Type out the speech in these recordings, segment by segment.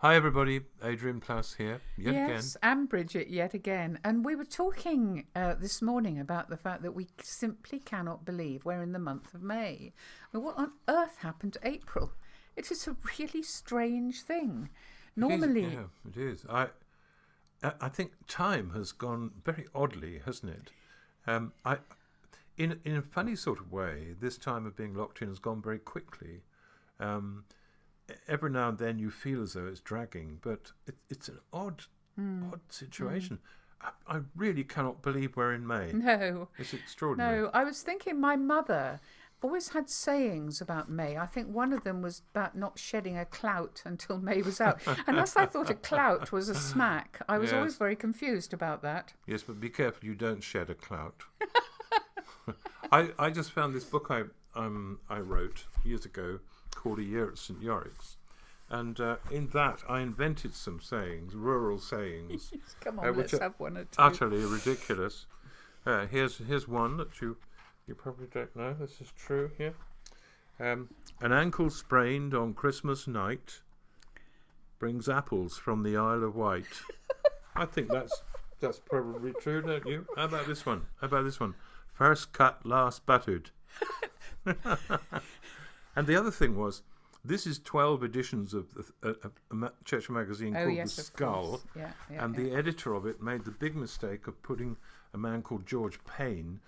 Hi everybody, Adrian Plass here, yet Yes, and Bridget yet again. And we were talking this morning about the fact that we simply cannot believe we're in the month of May. I mean, what on earth happened to April? It is a really strange thing. Normally, It is. I think time has gone very oddly, hasn't it? In a funny sort of way, this time of being locked in has gone very quickly. Every now and then you feel as though it's dragging, but it's an odd situation. I really cannot believe we're in May. no, It's extraordinary. no. I was thinking my mother always had sayings about May. I think one of them was about not shedding a clout until May was out. Unless I thought a clout was a smack. I was always Yes. very confused about that. Yes, but be careful you don't shed a clout. I just found this book I wrote years ago called A Year at St. Yorick's. And in that, I invented some sayings, rural sayings, Come on, which let's are have one or two. utterly ridiculous. Here's one that you probably don't know. This is true here. An ankle sprained on Christmas night brings apples from the Isle of Wight. I think that's probably true, don't you? How about this one? First cut, last buttered. And the other thing was, this is 12 editions of a church magazine called yes, The of Skull. course. Yeah, And the editor of it made the big mistake of putting a man called George Payne,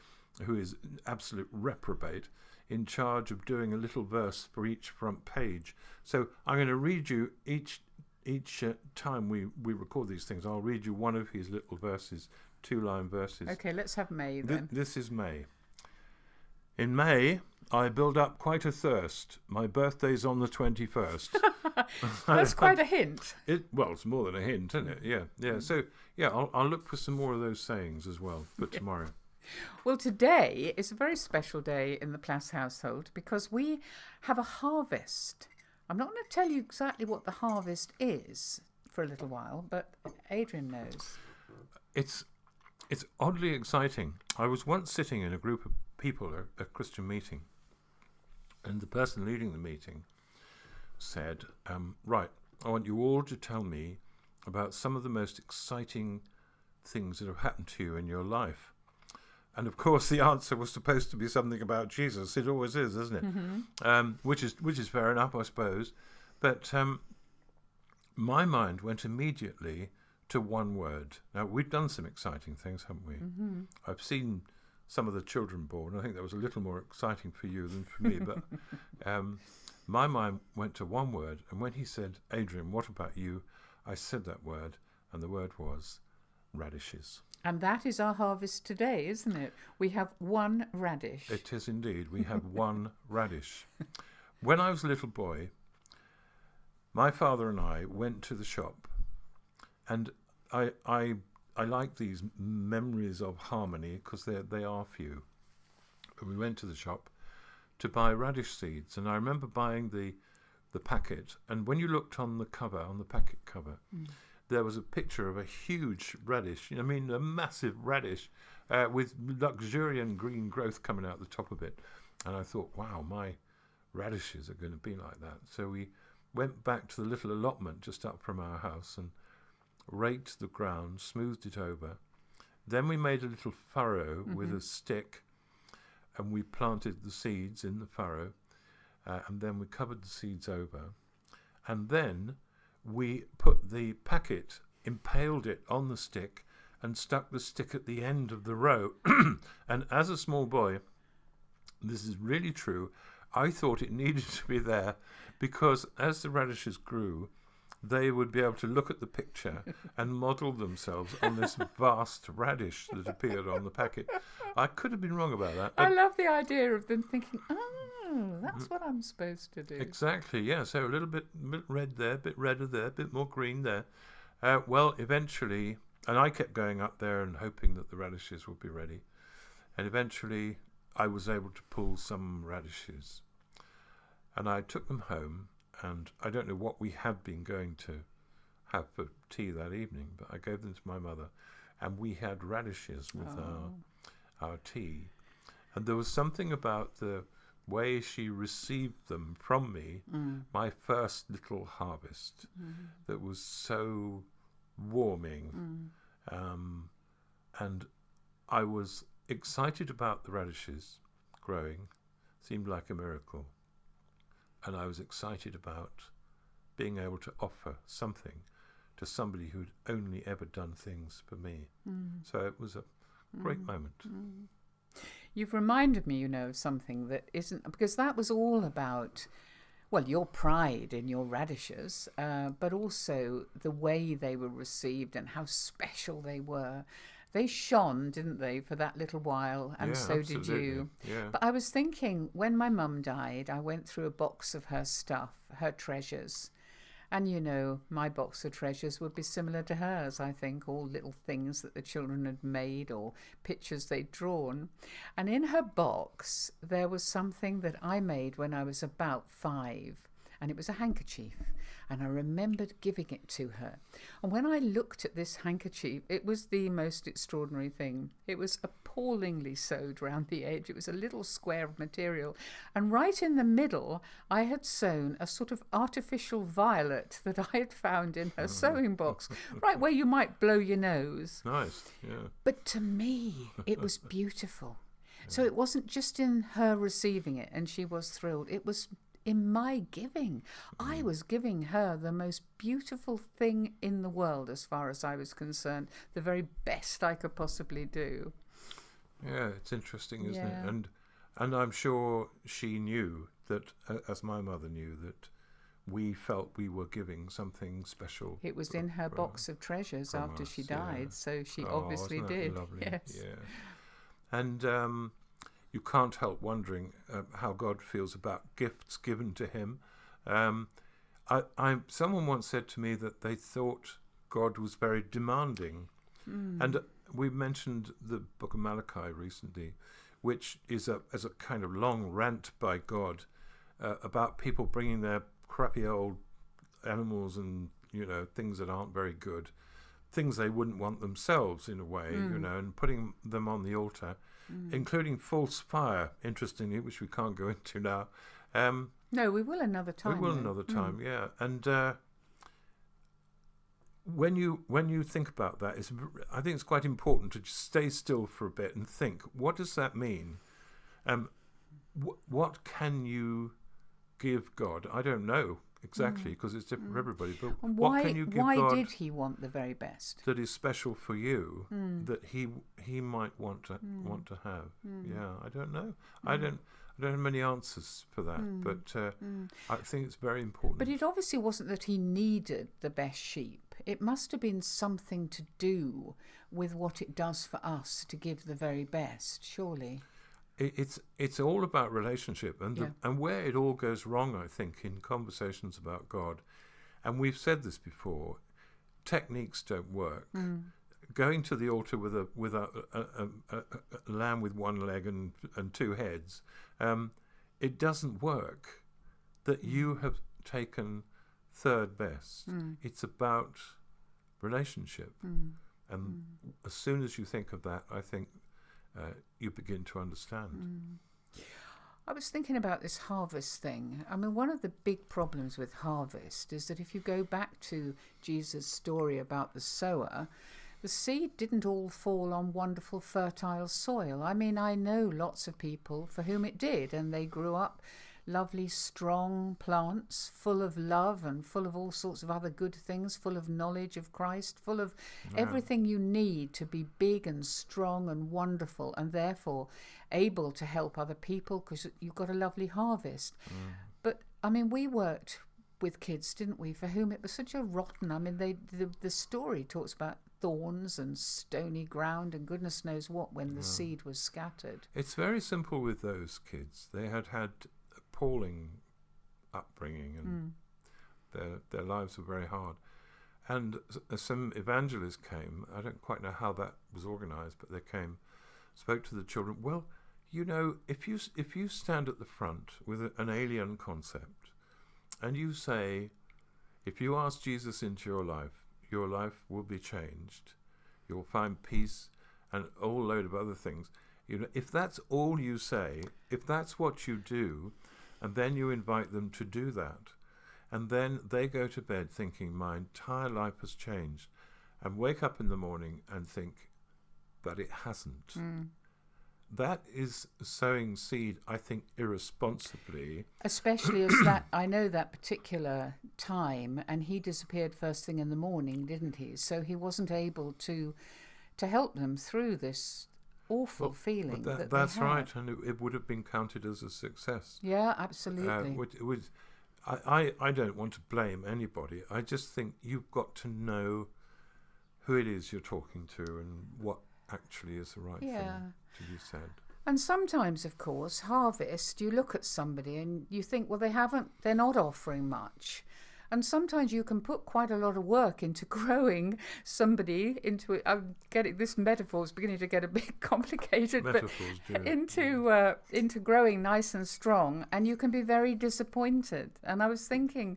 who is an absolute reprobate, in charge of doing a little verse for each front page. So I'm going to read you each time we record these things, I'll read you one of his little verses, 2-line verses. Okay, let's have May then. This is May. In May, I build up quite a thirst. My birthday's on the 21st. That's quite a hint. Well, it's more than a hint, isn't it? Yeah. So, I'll look for some more of those sayings as well for tomorrow. Well, today is a very special day in the Plass household because we have a harvest. I'm not going to tell you exactly what the harvest is for a little while, but Adrian knows. It's oddly exciting. I was once sitting in a group of people at a Christian meeting, and the person leading the meeting said, right, I want you all to tell me about some of the most exciting things that have happened to you in your life. And of course the answer was supposed to be something about Jesus. It always is, isn't it? Mm-hmm. Which is fair enough, I suppose. But my mind went immediately to one word. Now, we've done some exciting things, haven't we? Mm-hmm. I've seen some of the children born. I think that was a little more exciting for you than for me. But my mind went to one word. And when he said, Adrian, what about you? I said that word, and the word was radishes. And that is our harvest today, isn't it? We have one radish. It is indeed. We have one radish. When I was a little boy, my father and I went to the shop, and I like these memories of harmony because they are few. But we went to the shop to buy radish seeds, and I remember buying the packet. And when you looked on the cover, on the packet cover, there was a picture of a huge radish. I mean, a massive radish with luxuriant green growth coming out the top of it. And I thought, wow, my radishes are going to be like that. So we went back to the little allotment just up from our house and raked the ground, smoothed it over. Then we made a little furrow with a stick, and we planted the seeds in the furrow, and then we covered the seeds over. And then we put the packet, impaled it on the stick, and stuck the stick at the end of the row. And as a small boy, this is really true, I thought it needed to be there because as the radishes grew, they would be able to look at the picture and model themselves on this vast radish that appeared on the packet. I could have been wrong about that. I love the idea of them thinking, oh, that's what I'm supposed to do. Exactly, yeah. So a little bit red there, a bit redder there, a bit more green there. Well, eventually, and I kept going up there and hoping that the radishes would be ready. And eventually, I was able to pull some radishes. And I took them home. And I don't know what we had been going to have for tea that evening, but I gave them to my mother, and we had radishes with our tea. And there was something about the way she received them from me, my first little harvest, that was so warming. And I was excited about the radishes growing, seemed like a miracle. And I was excited about being able to offer something to somebody who'd only ever done things for me. So it was a great moment. You've reminded me, of something that isn't, because that was all about, well, your pride in your radishes, but also the way they were received and how special they were. They shone, didn't they, for that little while, and so did you. Yeah. But I was thinking, when my mum died, I went through a box of her stuff, her treasures. And, my box of treasures would be similar to hers, I think, all little things that the children had made or pictures they'd drawn. And in her box, there was something that I made when I was about 5, and it was a handkerchief. And I remembered giving it to her. And when I looked at this handkerchief, it was the most extraordinary thing. It was appallingly sewed round the edge. It was a little square of material. And right in the middle, I had sewn a sort of artificial violet that I had found in her sewing box, right where you might blow your nose. Nice, yeah. But to me, it was beautiful. So it wasn't just in her receiving it, and she was thrilled. It was in my giving. I was giving her the most beautiful thing in the world, as far as I was concerned, the very best I could possibly do. Yeah, it's interesting, isn't it? And I'm sure she knew that, as my mother knew, that we felt we were giving something special. It was in her box of treasures after us, she died, so she obviously isn't that did. lovely? Yes. Yeah. And you can't help wondering how God feels about gifts given to him. Someone once said to me that they thought God was very demanding. And we mentioned the book of Malachi recently, which is as a kind of long rant by God about people bringing their crappy old animals and things that aren't very good, things they wouldn't want themselves in a way, and putting them on the altar, including false fire, interestingly, which we can't go into now. No, we will another time. We will another time, yeah. And when you think about that, I think it's quite important to just stay still for a bit and think, what does that mean? What can you give God? I don't know exactly, because it's different for everybody. But what can you give God? Why did he want the very best? That is special for you, that he might want to have. Yeah, I don't know. I don't have many answers for that, but I think it's very important. But it obviously wasn't that he needed the best sheep. It must have been something to do with what it does for us to give the very best, surely. It's all about relationship, and where it all goes wrong, I think, in conversations about God, and we've said this before, techniques don't work. Going to the altar with a lamb with one leg and two heads, it doesn't work. That you have taken third best. It's about relationship, and as soon as you think of that, I think you begin to understand. I was thinking about this harvest thing. I mean, one of the big problems with harvest is that if you go back to Jesus' story about the sower, the seed didn't all fall on wonderful fertile soil. I mean, I know lots of people for whom it did, and they grew up lovely, strong plants, full of love and full of all sorts of other good things, full of knowledge of Christ, full of everything you need to be big and strong and wonderful, and therefore able to help other people because you've got a lovely harvest. But, I mean, we worked with kids, didn't we, for whom it was such a rotten... I mean, the story talks about thorns and stony ground and goodness knows what when the seed was scattered. It's very simple with those kids. They had appalling upbringing, and their lives were very hard. And some evangelists came. I don't quite know how that was organised, but they came, spoke to the children. Well, if you stand at the front with an alien concept, and you say, if you ask Jesus into your life will be changed. You'll find peace and a whole load of other things. If that's all you say, if that's what you do, and then you invite them to do that, and then they go to bed thinking, my entire life has changed, and wake up in the morning and think that it hasn't. That is sowing seed, I think, irresponsibly. Especially as that, I know that particular time, and he disappeared first thing in the morning, didn't he? So he wasn't able to help them through this awful feeling that that's they had. right, and it would have been counted as a success. Yeah, absolutely. I don't want to blame anybody. I just think you've got to know who it is you're talking to and what actually is the right thing to be said. And sometimes, of course, harvest, you look at somebody and you think, well, they're not offering much. And sometimes you can put quite a lot of work into growing somebody into, I'm getting, this metaphor is beginning to get a bit complicated, Metaphors but into growing nice and strong, and you can be very disappointed. And I was thinking,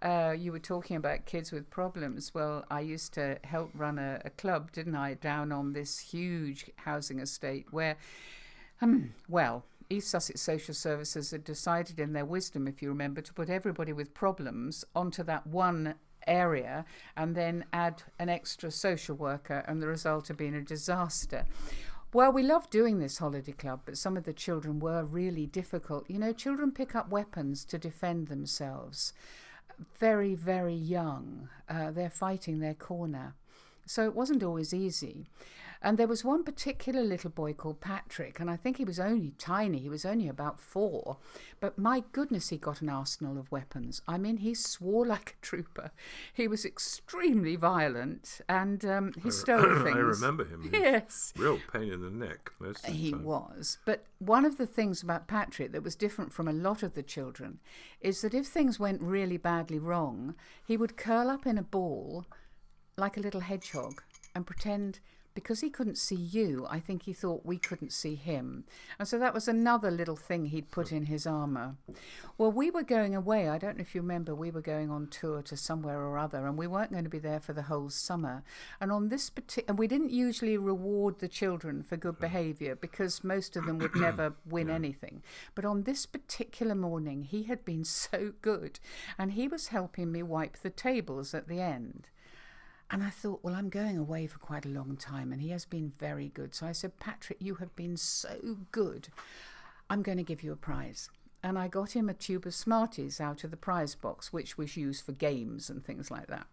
you were talking about kids with problems. Well, I used to help run a club, didn't I, down on this huge housing estate where, East Sussex Social Services had decided in their wisdom, if you remember, to put everybody with problems onto that one area and then add an extra social worker, and the result had been a disaster. Well, we loved doing this holiday club, but some of the children were really difficult. Children pick up weapons to defend themselves. Very, very young. They're fighting their corner. So it wasn't always easy. And there was one particular little boy called Patrick, and I think he was only tiny. He was only about 4. But my goodness, he got an arsenal of weapons. I mean, he swore like a trooper. He was extremely violent, and he stole things. I remember him. Yes. Real pain in the neck most of the time. He was. But one of the things about Patrick that was different from a lot of the children is that if things went really badly wrong, he would curl up in a ball like a little hedgehog and pretend, because he couldn't see you, I think he thought we couldn't see him. And so that was another little thing he'd put in his armour. Well, we were going away. I don't know if you remember, we were going on tour to somewhere or other, and we weren't going to be there for the whole summer. And on this and we didn't usually reward the children for good behaviour, because most of them would never win anything. But on this particular morning, he had been so good, and he was helping me wipe the tables at the end. And I thought, well, I'm going away for quite a long time, and he has been very good. So I said, Patrick, you have been so good. I'm going to give you a prize. And I got him a tube of Smarties out of the prize box, which was used for games and things like that.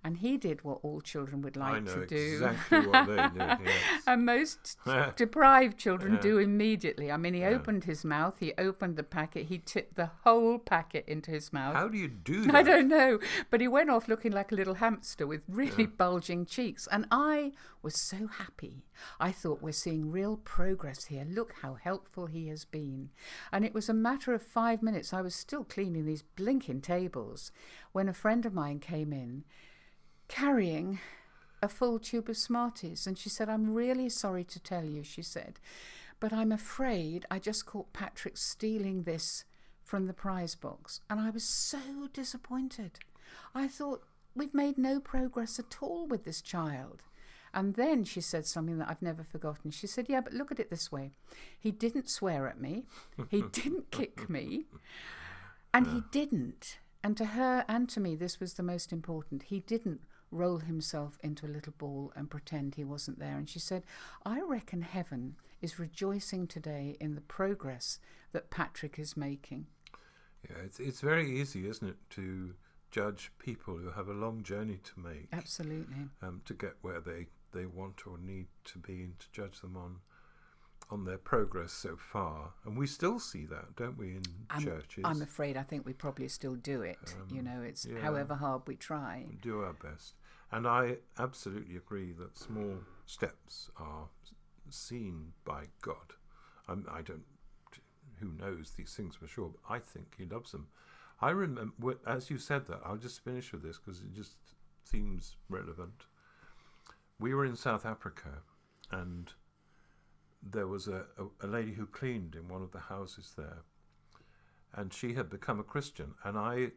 And he did what all children would like to do. Exactly what they do, yes. And most deprived children do immediately. I mean, he opened his mouth, he opened the packet, he tipped the whole packet into his mouth. How do you do that? I don't know. But he went off looking like a little hamster with really bulging cheeks. And I was so happy. I thought, we're seeing real progress here. Look how helpful he has been. And it was a matter of 5 minutes. I was still cleaning these blinking tables when a friend of mine came in, carrying a full tube of Smarties, and she said, I'm really sorry to tell you, she said, but I'm afraid I just caught Patrick stealing this from the prize box. And I was so disappointed. I thought, we've made no progress at all with this child. And then she said something that I've never forgotten. She said, yeah, but look at it this way. He didn't swear at me. He didn't kick me. And he didn't. And to her and to me, this was the most important. He didn't roll himself into a little ball and pretend he wasn't there. And she said, I reckon heaven is rejoicing today in the progress that Patrick is making. Yeah, it's very easy, isn't it, to judge people who have a long journey to make. Absolutely. To get where they want or need to be, and to judge them on their progress so far. And we still see that, don't we, in churches? I'm afraid I think we probably still do it. It's however hard we try. We do our best. And I absolutely agree that small steps are seen by God. I don't, who knows these things for sure, but I think he loves them. I remember, as you said that, I'll just finish with this because it just seems relevant. We were in South Africa, and there was a lady who cleaned in one of the houses there, and she had become a Christian. And I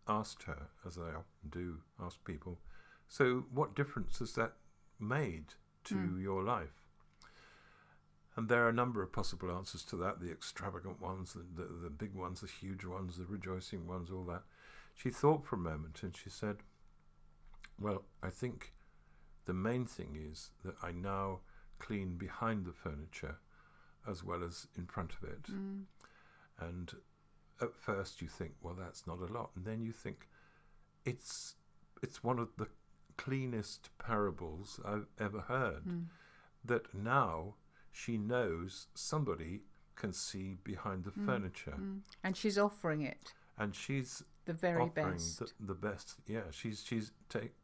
asked her, as I often do ask people, so what difference has that made to your life? And there are a number of possible answers to that, the extravagant ones, the big ones, the huge ones, the rejoicing ones, all that. She thought for a moment and she said, well, I think the main thing is that I now clean behind the furniture as well as in front of it. And at first you think, well, that's not a lot. And then you think, it's one of the cleanest parables I've ever heard. That now she knows somebody can see behind the furniture. And she's offering it. And she's the very offering best. The best. Yeah, she's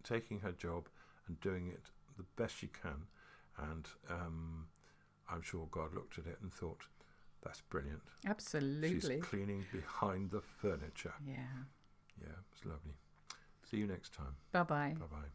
taking her job and doing it the best she can. And I'm sure God looked at it and thought, that's brilliant. Absolutely. She's cleaning behind the furniture. Yeah. Yeah, it's lovely. See you next time. Bye-bye. Bye-bye.